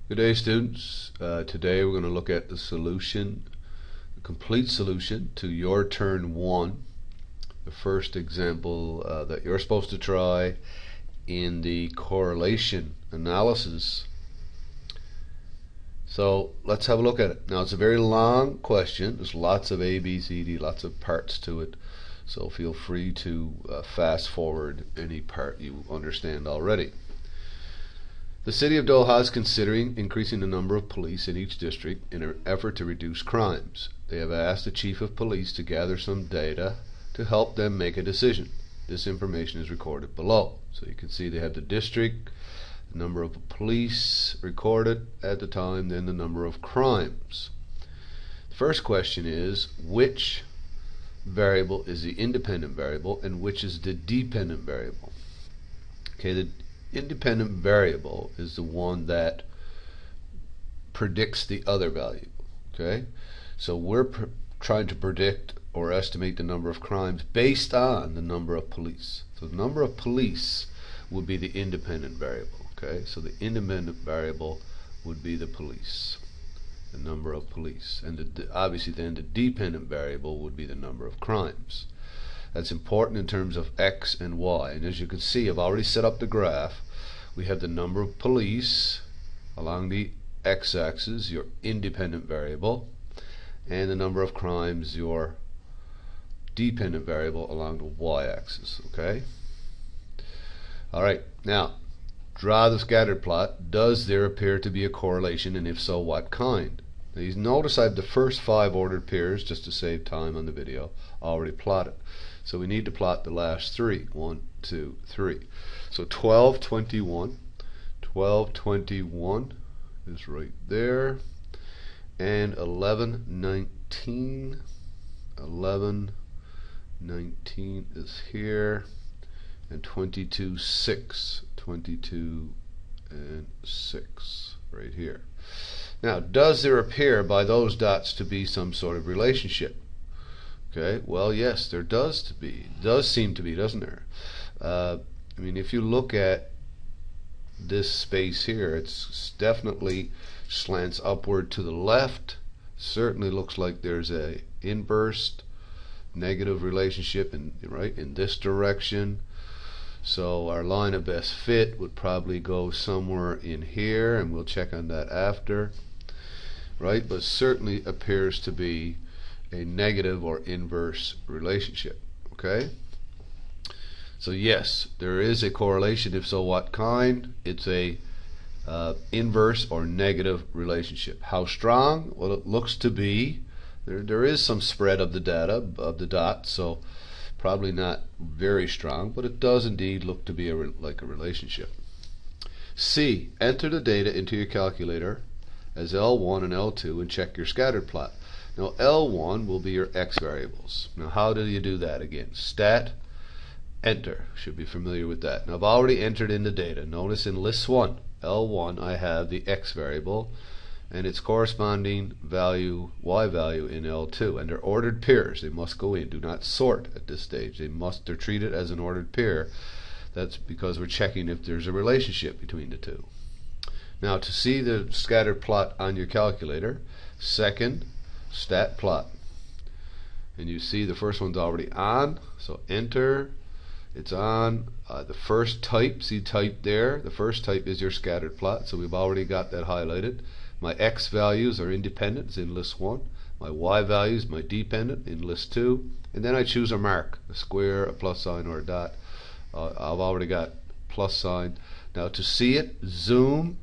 Good day, students. Today we're going to look at the solution, the complete solution to your turn 1, the first example that you're supposed to try in the correlation analysis. So let's have a look at it. Now it's a very long question. There's lots of A, B, C, D, lots of parts to it. So feel free to fast forward any part you understand already. The city of Doha is considering increasing the number of police in each district in an effort to reduce crimes. They have asked the chief of police to gather some data to help them make a decision. This information is recorded below. So you can see they have the district, the number of police recorded at the time, then the number of crimes. The first question is, which variable is the independent variable and which is the dependent variable? Okay, the independent variable is the one that predicts the other value. Okay, so we're trying to predict or estimate the number of crimes based on the number of police. So the number of police would be the independent variable. Okay, so the independent variable would be the police, the number of police, and obviously then the dependent variable would be the number of crimes. That's important in terms of X and Y, and as you can see, I've already set up the graph. We have the number of police along the X-axis, your independent variable, and the number of crimes, your dependent variable, along the Y-axis. Okay. All right. Now, draw the scattered plot. Does there appear to be a correlation, and if so, what kind? Now, you notice I have the first 5 ordered pairs, just to save time on the video, already plotted. So we need to plot the last 3. 1, 2, 3. So 1221. 1221 is right there. And 1119. 1119 is here. And 22:6. 22 and 6 right here. Now, does there appear by those dots to be some sort of relationship? Okay, well, yes, there does seem to be, doesn't there? I mean, if you look at this space here, it's definitely slants upward to the left. Certainly looks like there's a inverse negative relationship in this direction. So our line of best fit would probably go somewhere in here, and we'll check on that after. Right, but certainly appears to be a negative or inverse relationship. Okay, so yes, there is a correlation. If so, what kind? It's a inverse or negative relationship. How strong? Well, it looks to be there is some spread of the data of the dots, so probably not very strong, but it does indeed look to be like a relationship. C, enter the data into your calculator as L1 and L2 and check your scattered plot. Now L1 will be your X variables. Now how do you do that again? Stat, enter. Should be familiar with that. Now I've already entered in the data. Notice in list 1, L1, I have the X variable and its corresponding value, Y value in L2. And they're ordered pairs. They must go in. Do not sort at this stage. They're treated as an ordered pair. That's because we're checking if there's a relationship between the two. Now to see the scattered plot on your calculator, second, stat plot, and you see the first one's already on, so enter. It's on. The first type, see type there, the first type is your scattered plot, so we've already got that highlighted. My X values are independent, it's in list 1. My Y values, my dependent, in list 2. And then I choose a mark, a square, a plus sign, or a dot. I've already got plus sign. Now to see it, zoom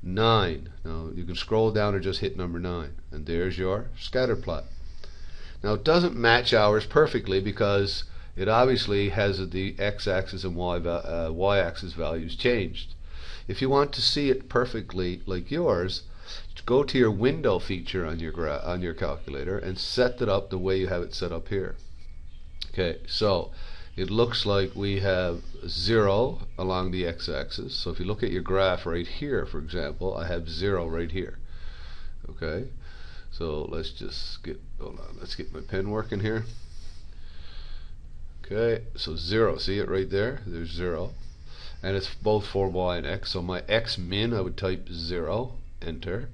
9. Now you can scroll down or just hit number 9, and there's your scatter plot. Now it doesn't match ours perfectly because it obviously has the x-axis and y-axis values changed. If you want to see it perfectly like yours, go to your window feature on your calculator and set it up the way you have it set up here. Okay, so it looks like we have 0 along the x-axis. So if you look at your graph right here, for example, I have 0 right here. Okay, so let's just hold on, let's get my pen working here. Okay, so 0, see it right there? There's 0. And it's both for y and x. So my x min, I would type 0. enter.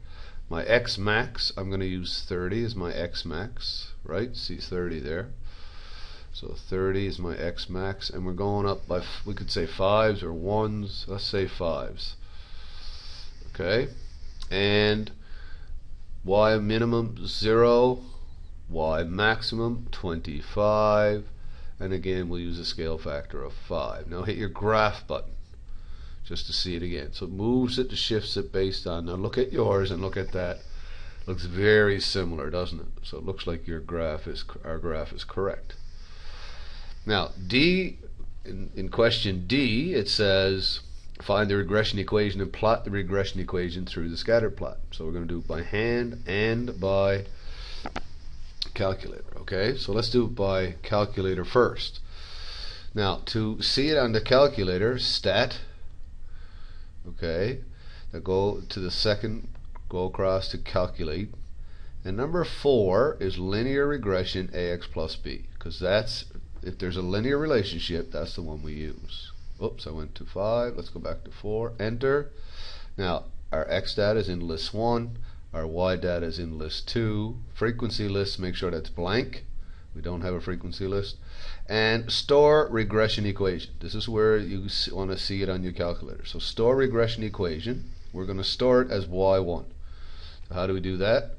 My x max, I'm going to use 30 as my x max, right? See 30 there. So 30 is my x max, and we're going up by, we could say 5s or 1s. Let's say 5s. Okay, and y minimum 0, y maximum 25, and again we'll use a scale factor of 5. Now hit your graph button just to see it again. So it moves it, shifts it based on, now look at yours and look at that. Looks very similar, doesn't it? So it looks like your graph is, our graph is correct. Now D, in question D, it says find the regression equation and plot the regression equation through the scatter plot. So we're going to do it by hand and by calculator. Okay, so let's do it by calculator first. Now to see it on the calculator, stat, okay, now go to the second, go across to calculate, and number 4 is linear regression ax plus b, because that's, if there's a linear relationship, that's the one we use. Oops, I went to 5. Let's go back to 4. Enter. Now, our x data is in list 1. Our y data is in list 2. Frequency list, make sure that's blank. We don't have a frequency list. And store regression equation. This is where you want to see it on your calculator. So store regression equation. We're going to store it as y1. So how do we do that?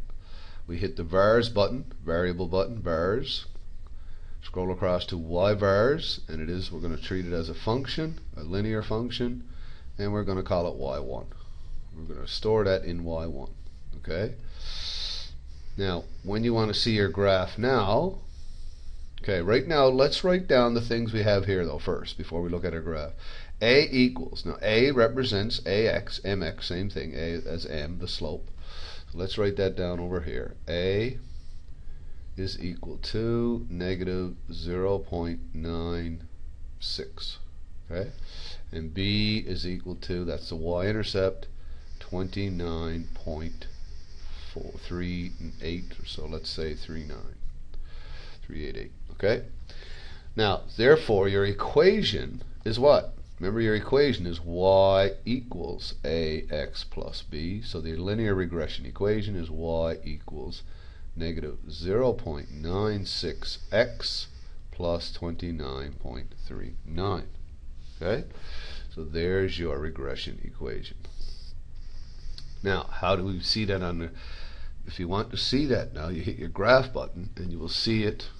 We hit the vars button, variable button, vars. Scroll across to y vars, and it is, we're going to treat it as a function, a linear function, and we're going to call it y1. We're going to store that in y1. Okay. Now, when you want to see your graph now, okay, right now let's write down the things we have here though first before we look at our graph. A equals, now A represents ax, mx, same thing, A as m, the slope. So let's write that down over here. A is equal to negative 0.96. Okay, and b is equal to, that's the y-intercept, 29.438, or so let's say 388. Okay, now therefore your equation is what? Remember, your equation is y equals ax plus b, so the linear regression equation is y equals negative 0.96x plus 29.39. Okay, so there's your regression equation. Now, how do we see that on the, if you want to see that now, you hit your graph button and you will see it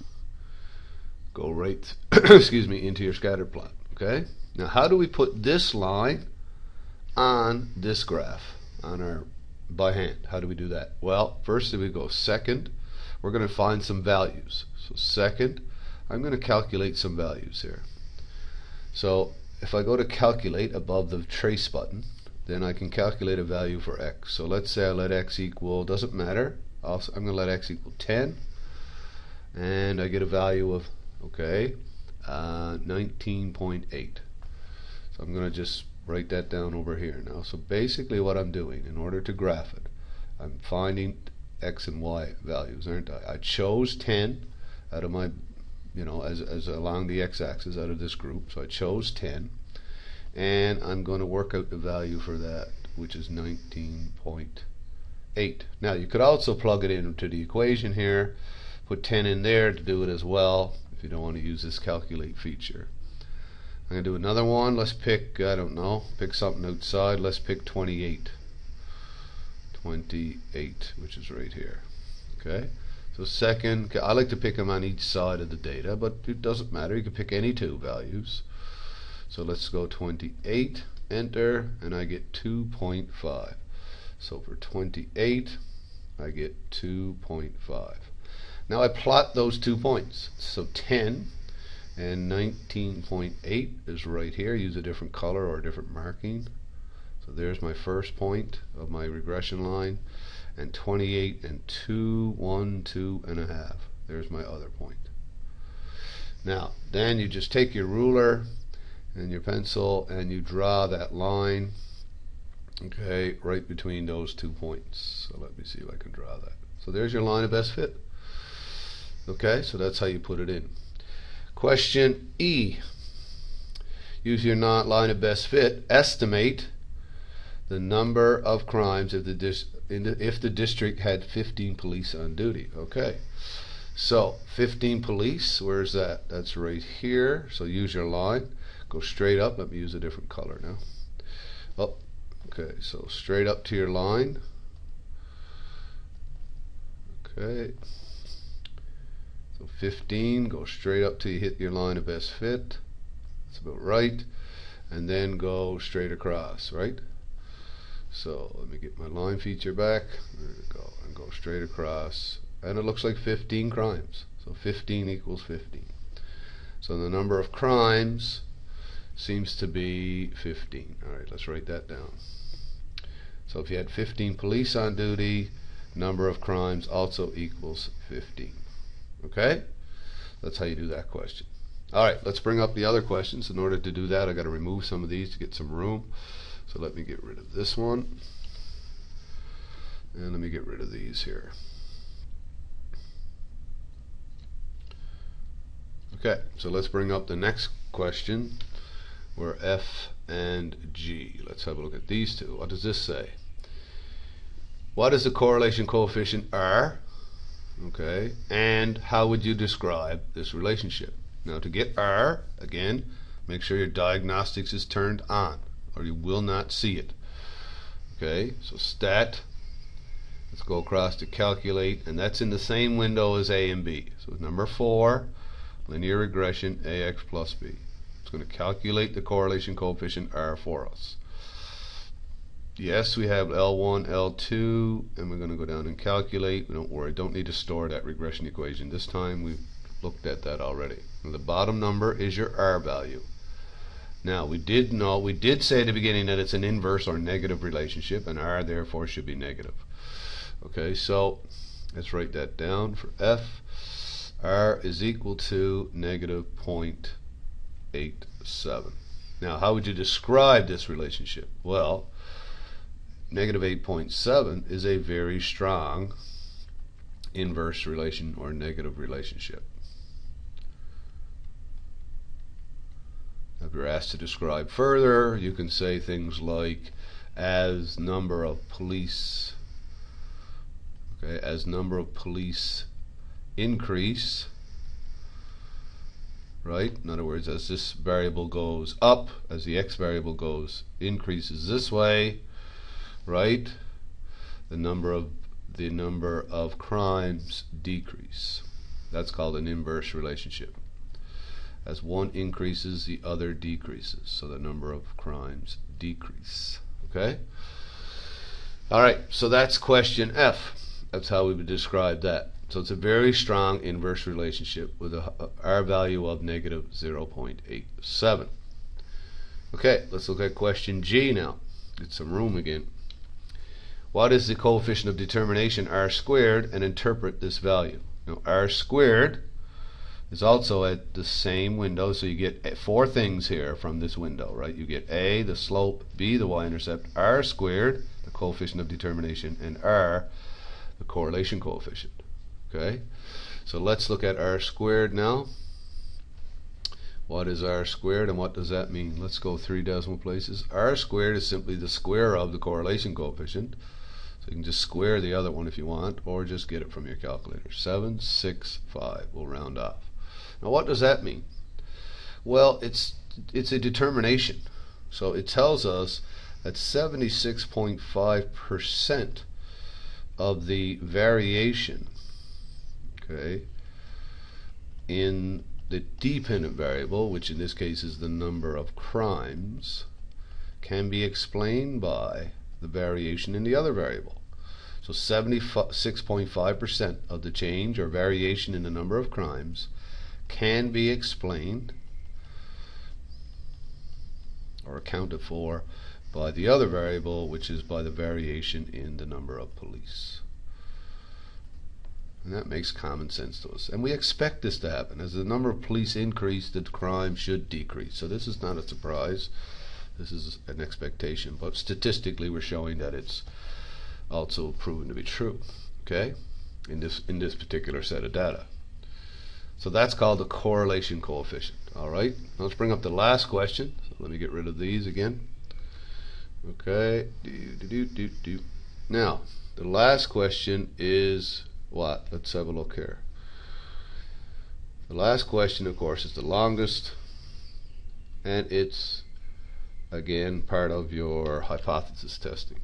go right excuse me, into your scatter plot. Okay, now how do we put this line on this graph on our by hand? How do we do that? Well, first we go second, we're going to find some values. So second, I'm going to calculate some values here. So if I go to calculate above the trace button, then I can calculate a value for x. So let's say I let x equal, doesn't matter, I'm going to let x equal 10, and I get a value of, okay, 19.8. So I'm going to just write that down over here now. So basically what I'm doing in order to graph it, I'm finding x and y values, aren't I? I chose 10 out of my, you know, as along the x-axis out of this group. So I chose 10, and I'm going to work out the value for that, which is 19.8. Now you could also plug it into the equation here, put 10 in there to do it as well if you don't want to use this calculate feature. I'm going to do another one. Let's pick, I don't know, pick something outside. Let's pick 28. 28, which is right here. Okay, so second, I like to pick them on each side of the data, but it doesn't matter. You can pick any two values. So let's go 28, enter, and I get 2.5. So for 28, I get 2.5. Now I plot those 2 points. So 10 and 19.8 is right here. Use a different color or a different marking. So there's my first point of my regression line, and 28 and 2, 1, 2.5. There's my other point. Now, then you just take your ruler and your pencil and you draw that line, okay, right between those 2 points. So let me see if I can draw that. So there's your line of best fit. Okay, so that's how you put it in. Question E. Use your line of best fit. Estimate the number of crimes if the district had 15 police on duty. Okay, so 15 police, where's that? That's right here. So use your line, go straight up. Let me use a different color now. Oh, okay, so straight up to your line. Okay, so 15, go straight up till you hit your line of best fit. That's about right. And then go straight across, right? So let me get my line feature back. There we go. And go straight across. And it looks like 15 crimes. So 15 equals 15. So the number of crimes seems to be 15. Alright, let's write that down. So if you had 15 police on duty, number of crimes also equals 15. Okay? That's how you do that question. Alright, let's bring up the other questions. In order to do that, I've got to remove some of these to get some room. So let me get rid of this one. And let me get rid of these here. Okay, so let's bring up the next question. Where F and G. Let's have a look at these two. What does this say? What is the correlation coefficient R? Okay, and how would you describe this relationship? Now to get R, again, make sure your diagnostics is turned on or you will not see it. Okay, so stat, let's go across to calculate, and that's in the same window as A and B. So number 4, linear regression, AX plus B. It's going to calculate the correlation coefficient R for us. Yes, we have L1, L2, and we're going to go down and calculate. Don't worry, don't need to store that regression equation. This time we've looked at that already. And the bottom number is your R value. Now we did say at the beginning that it's an inverse or negative relationship, and R therefore should be negative. Okay, so let's write that down for F. R is equal to negative 0.87. Now how would you describe this relationship? Well, negative 8.7 is a very strong inverse relation or negative relationship. If you're asked to describe further, you can say things like as number of police, okay, as number of police increase, right? In other words, as this variable goes up, as the x variable increases this way, right, the number of crimes decrease. That's called an inverse relationship. As one increases, the other decreases, so the number of crimes decrease. Okay? Alright, so that's question F. That's how we would describe that. So it's a very strong inverse relationship with a R value of negative 0.87. Okay, let's look at question G now. Get some room again. What is the coefficient of determination R squared, and interpret this value? Now R squared is also at the same window, so you get 4 things here from this window, right? You get A, the slope, B, the y-intercept, R squared, the coefficient of determination, and R, the correlation coefficient. Okay, so let's look at R squared now. What is R squared and what does that mean? Let's go 3 decimal places. R squared is simply the square of the correlation coefficient. So you can just square the other one if you want, or just get it from your calculator. 765. We'll round off. Now what does that mean? Well, it's a determination. So it tells us that 76.5% of the variation, okay, in the dependent variable, which in this case is the number of crimes, can be explained by the variation in the other variable. So 76.5% of the change or variation in the number of crimes can be explained or accounted for by the other variable, which is by the variation in the number of police. And that makes common sense to us. And we expect this to happen. As the number of police increase, the crime should decrease. So this is not a surprise. This is an expectation. But statistically, we're showing that it's also proven to be true. Okay? In this particular set of data. So that's called the correlation coefficient. Alright? Let's bring up the last question. So let me get rid of these again. Okay. Now, the last question is what? Let's have a look here. The last question, of course, is the longest, and it's again part of your hypothesis testing.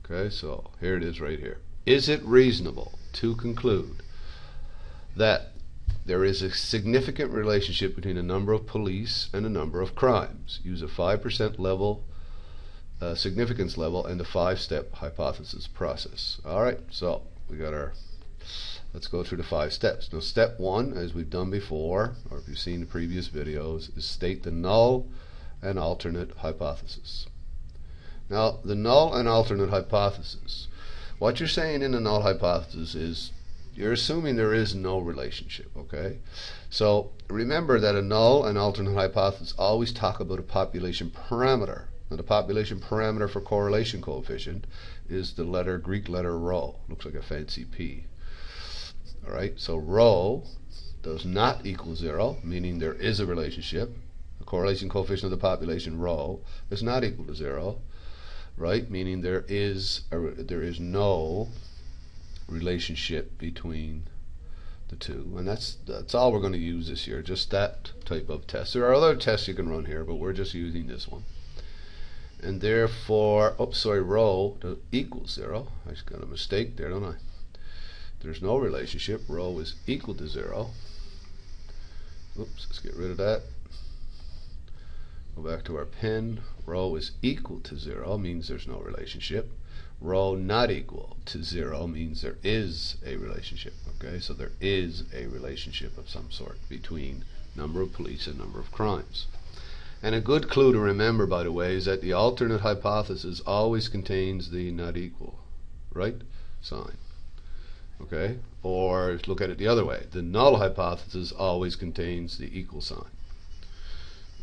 Okay, so here it is right here. Is it reasonable to conclude that there is a significant relationship between a number of police and a number of crimes? Use a 5% level significance level and the 5-step hypothesis process. Alright, so we got our, let's go through the 5 steps. Now step 1, as we've done before, or if you've seen the previous videos, is state the null and alternate hypothesis. Now the null and alternate hypothesis, what you're saying in the null hypothesis is you're assuming there is no relationship, okay? So remember that a null and alternate hypothesis always talk about a population parameter. Now the population parameter for correlation coefficient is the letter, Greek letter rho. Looks like a fancy P. Alright, so rho does not equal 0, meaning there is a relationship. The correlation coefficient of the population rho is not equal to 0, right? Meaning there is no relationship between the two, and that's all we're going to use this year, just that type of test. There are other tests you can run here, but we're just using this one. And therefore, rho equals 0. I just got a mistake there, don't I? There's no relationship. Rho is equal to 0. Oops, let's get rid of that. Go back to our pen. Rho is equal to 0 means there's no relationship. Rho not equal to 0 means there is a relationship. Okay, so there is a relationship of some sort between number of police and number of crimes. And a good clue to remember, by the way, is that the alternate hypothesis always contains the not equal, right, sign. Okay, or look at it the other way. The null hypothesis always contains the equal sign.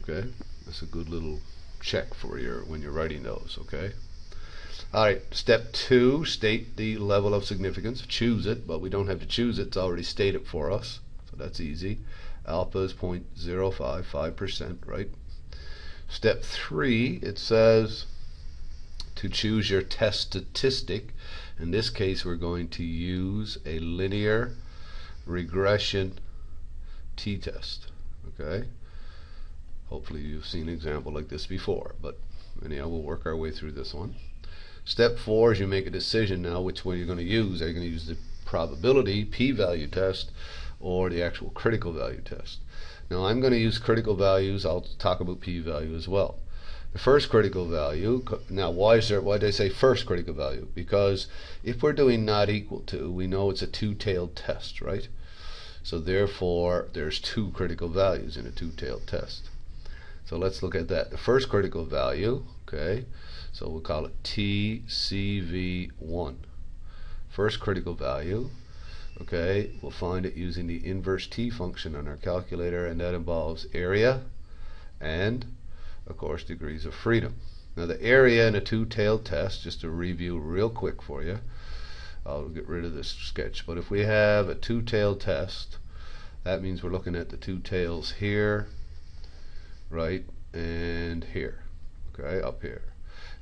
Okay, that's a good little check for when you're writing those. Okay. Alright, step 2, state the level of significance. Choose it, but we don't have to choose it. It's already stated for us, so that's easy. Alpha is 0.05, 5%, right? Step 3, it says to choose your test statistic. In this case, we're going to use a linear regression t-test. Okay? Hopefully you've seen an example like this before, but anyhow, we'll work our way through this one. Step 4 is you make a decision now which one you're going to use. Are you going to use the probability p-value test or the actual critical value test? Now I'm going to use critical values. I'll talk about p-value as well. The first critical value, now why did I say first critical value? Because if we're doing not equal to, we know it's a two-tailed test, right? So therefore there's 2 critical values in a two-tailed test. So let's look at that. The first critical value, okay, so we'll call it TCV1. First critical value, okay, we'll find it using the inverse T function on our calculator, and that involves area and, of course, degrees of freedom. Now the area in a two-tailed test, just to review real quick for you, I'll get rid of this sketch, but if we have a two-tailed test, that means we're looking at the two tails here, right, and here, okay, up here.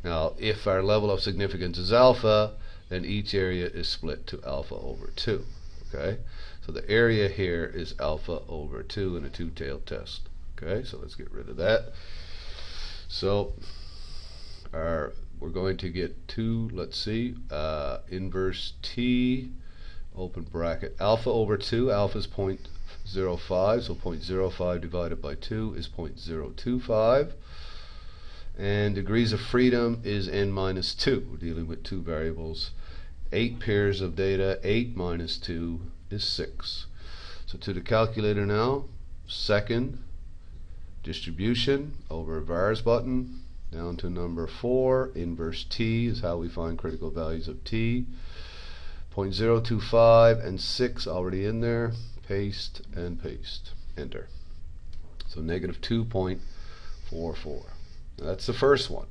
Now if our level of significance is alpha, then each area is split to alpha over 2. Okay, so the area here is alpha over 2 in a two-tailed test. Okay, so let's get rid of that. So we're going to get 2, let's see, inverse T, open bracket, alpha over 2, alpha is 0.05, so 0.05 divided by 2 is 0.025. And degrees of freedom is n minus 2. We're dealing with 2 variables. 8 pairs of data, 8 minus 2 is 6. So to the calculator now, second distribution over vars button, down to number 4, inverse T is how we find critical values of T. 0.025 and 6 already in there. Paste and paste. Enter. So negative 2.44. That's the first one,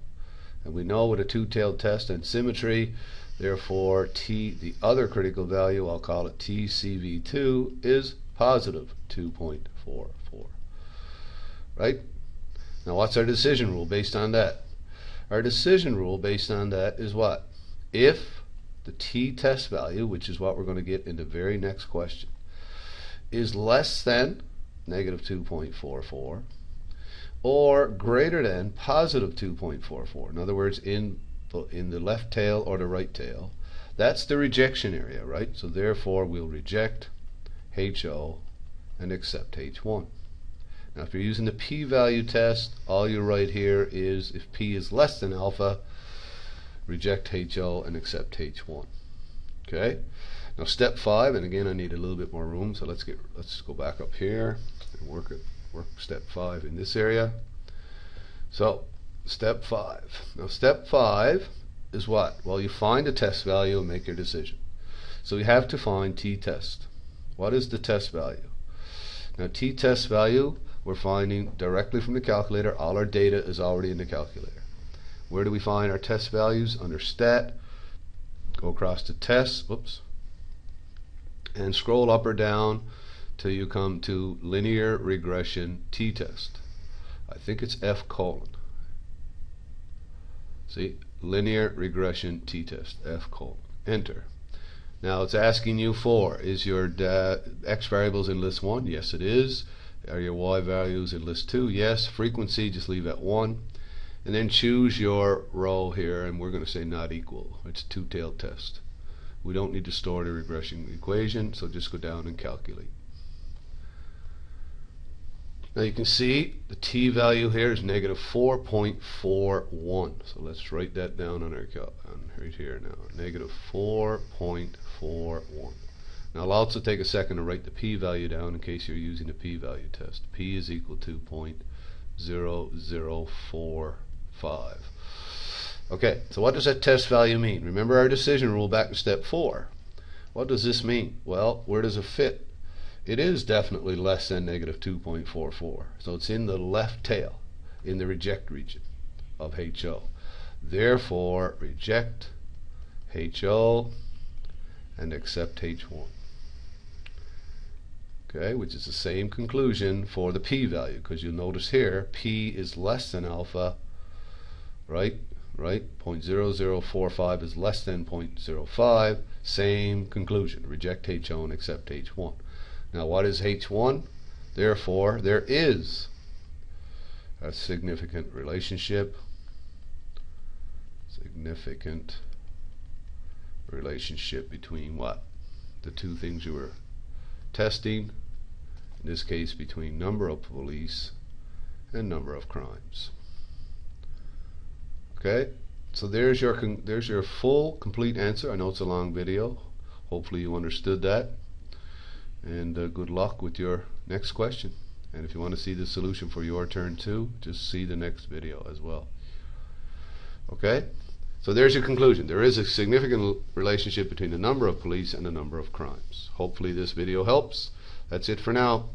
and we know with a two-tailed test and symmetry, therefore the other critical value, I'll call it TCV2, is positive 2.44. Right? Now what's our decision rule based on that? Our decision rule based on that is what? If the t-test value, which is what we're going to get in the very next question, is less than negative 2.44 or greater than positive 2.44, in other words, in the left tail or the right tail, that's the rejection area, right? So therefore we'll reject HO and accept H1. Now if you're using the p-value test, all you write here is if p is less than alpha, reject HO and accept H1. Okay? Now step 5, and again I need a little bit more room, so let's go back up here and work step 5 in this area. So step 5. Now step 5 is what? Well, you find the test value and make your decision. So you have to find t-test. What is the test value? Now t-test value we're finding directly from the calculator. All our data is already in the calculator. Where do we find our test values? Under stat, go across to test, whoops, and scroll up or down till you come to linear regression t-test. I think it's F colon. See, linear regression t-test, F colon. Enter. Now it's asking you for, is your x variables in list 1? Yes, it is. Are your y values in list 2? Yes. Frequency, just leave at 1. And then choose your row here, and we're going to say not equal. It's a two-tailed test. We don't need to store the regression equation, so just go down and calculate. Now you can see the t value here is negative 4.41. So let's write that down on our right here now. Negative 4.41. Now I'll also take a second to write the p value down in case you're using the p value test. P is equal to 0.0045. Okay, so what does that test value mean? Remember our decision rule back in step 4. What does this mean? Well, where does it fit? It is definitely less than negative 2.44. So it's in the left tail, in the reject region of HO. Therefore, reject HO and accept H1. Okay, which is the same conclusion for the p value, because you'll notice here p is less than alpha, right? 0.0045 is less than 0.05. Same conclusion. Reject HO and accept H1. Now what is H1? Therefore there is a significant relationship. Significant relationship between what? The two things you were testing. In this case, between number of police and number of crimes. Okay, so there's your full complete answer. I know it's a long video. Hopefully you understood that, and good luck with your next question. And if you want to see the solution for your turn 2, just see the next video as well. Okay, so there's your conclusion. There is a significant relationship between the number of police and the number of crimes. Hopefully this video helps. That's it for now.